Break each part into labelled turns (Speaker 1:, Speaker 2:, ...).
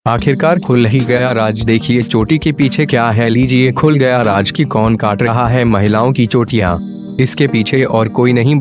Speaker 1: आखिरकार खुल ही गया राज। देखिए चोटी के पीछे क्या है, लीजिए खुल गया राज कि कौन काट रहा है महिलाओं की चोटियां। इसके पीछे और कोई नहीं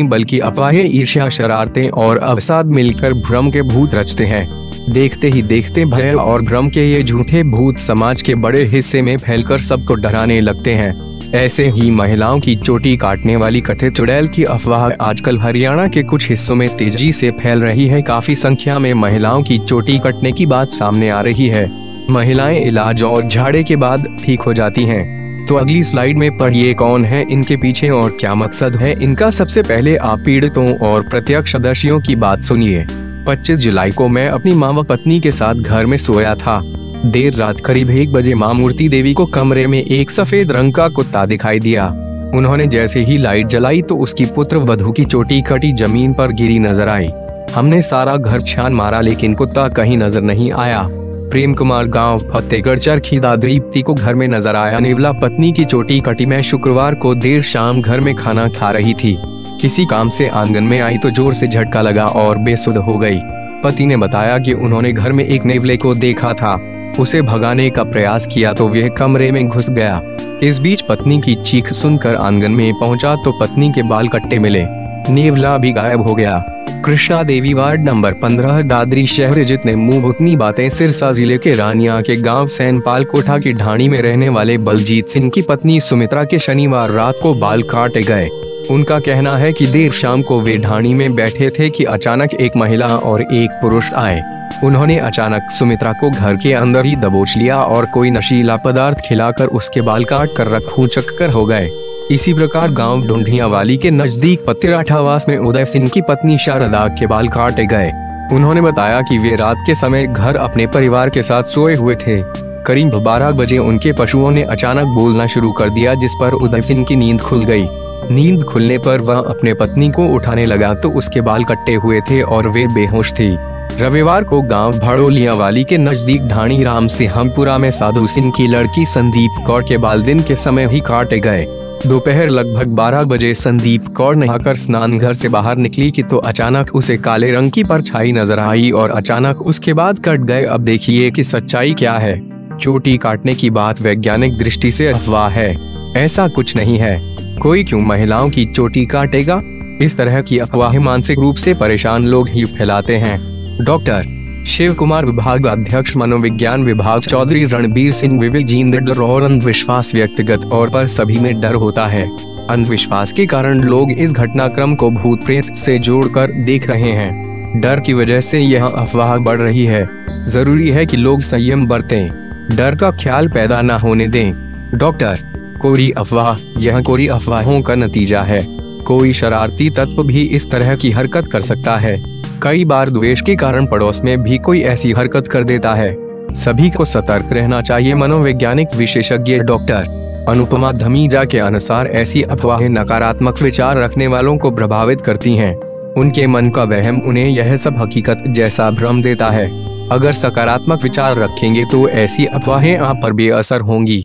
Speaker 1: बल्कि अफवाहें, ईर्ष्या, शरारतें और अवसाद मिलकर भ्रम के भूत रचते हैं। देखते ही देखते भय और भ्रम के ये झूठे भूत समाज के बड़े हिस्से में फैलकर सबको डराने लगते हैं। ऐसे ही महिलाओं की चोटी काटने वाली कथित चुड़ैल की अफवाह आजकल हरियाणा के कुछ हिस्सों में तेजी से फैल रही है। काफी संख्या में महिलाओं की चोटी कटने की बात सामने आ रही है। महिलाएं इलाज और झाड़े के बाद ठीक हो जाती हैं। तो अगली स्लाइड में पढ़िए कौन है इनके पीछे और क्या मकसद है इनका। सबसे पहले आप पीड़ितों और प्रत्यक्षदर्शियों की बात सुनिए। 25 जुलाई को मैं अपनी मां व पत्नी के साथ घर में सोया था। देर रात करीब 1 बजे मां मूर्ति देवी को कमरे में एक सफेद रंग का कुत्ता दिखाई दिया। उन्होंने जैसे ही लाइट जलाई तो उसकी पुत्र वधू की चोटी कटी जमीन पर गिरी नजर आई। हमने सारा घर छान मारा लेकिन कुत्ता कहीं नजर नहीं आया। प्रेम कुमार गांव फतेहगढ़ चरखी दादीप्ती को घर में नजर आया। नेवला पत्नी की चोटी कटी। मैं शुक्रवार को देर शाम घर में खाना खा रही थी। किसी काम से आंगन में आई तो जोर से झटका लगा और बेसुध हो गई। पति ने बताया कि उन्होंने घर में एक नेवले को देखा था। उसे भगाने का प्रयास किया तो वह कमरे में घुस गया। इस बीच पत्नी की चीख सुनकर आंगन में पहुंचा तो पत्नी के बाल कट्टे मिले। नेवला भी गायब हो गया। कृष्णा देवी वार्ड नंबर 15 दादरी शहर। जितने मुंह उतनी बातें। सिरसा जिले के रानिया के गांव सैनपाल कोठा की ढाणी में रहने वाले बलजीत सिंह की पत्नी सुमित्रा के शनिवार रात को बाल काटे गए। उनका कहना है कि देर शाम को वे ढाणी में बैठे थे कि अचानक एक महिला और एक पुरुष आए। उन्होंने अचानक सुमित्रा को घर के अंदर ही दबोच लिया और कोई नशीला पदार्थ खिलाकर उसके बाल काट कर रखूचक्कर हो गए। इसी प्रकार गांव ढूंढियावाली के नजदीक पतिराठावास में उदय सिंह की पत्नी शारदा के बाल काटे गए। उन्होंने बताया कि वे रात के समय घर अपने परिवार के साथ सोए हुए थे। करीब 12 बजे उनके पशुओं ने अचानक बोलना शुरू कर दिया, जिस पर उदय सिंह की नींद खुल गई। नींद खुलने पर वह अपने पत्नी को उठाने लगा तो उसके बाल कट्टे हुए थे और वे बेहोश थी। रविवार को गांव भड़ोलियावाली के नजदीक ढाणी राम सिंहपुरा में साधु सिंह की लड़की संदीप कौर के बाल दिन के समय ही काटे गए। दोपहर लगभग 12 बजे संदीप कौर नहाकर स्नान घर से बाहर निकली कि तो अचानक उसे काले रंग की परछाई नजर आई और अचानक उसके बाद कट गए। अब देखिए कि सच्चाई क्या है। चोटी काटने की बात वैज्ञानिक दृष्टि से अफवाह है। ऐसा कुछ नहीं है। कोई क्यों महिलाओं की चोटी काटेगा? इस तरह की अफवाहें मानसिक रूप से परेशान लोग ही फैलाते हैं। डॉक्टर शिव कुमार, विभाग अध्यक्ष मनोविज्ञान विभाग, चौधरी रणबीर सिंह, विवेक जिंदर और अंधविश्वास व्यक्तिगत तौर पर सभी में डर होता है। अंधविश्वास के कारण लोग इस घटनाक्रम को भूत प्रेत से जोड़कर देख रहे हैं। डर की वजह से यह अफवाह बढ़ रही है। जरूरी है कि लोग संयम बरतें, डर का ख्याल पैदा न होने दें। डॉक्टर कोरी अफवाह, यह कोरी अफवाहों का नतीजा है। कोई शरारती तत्व भी इस तरह की हरकत कर सकता है। कई बार द्वेष के कारण पड़ोस में भी कोई ऐसी हरकत कर देता है। सभी को सतर्क रहना चाहिए। मनोवैज्ञानिक विशेषज्ञ डॉक्टर अनुपमा धमीजा के अनुसार ऐसी अफवाहें नकारात्मक विचार रखने वालों को प्रभावित करती हैं। उनके मन का वहम उन्हें यह सब हकीकत जैसा भ्रम देता है। अगर सकारात्मक विचार रखेंगे तो ऐसी अफवाहें आप पर बेअसर होंगी।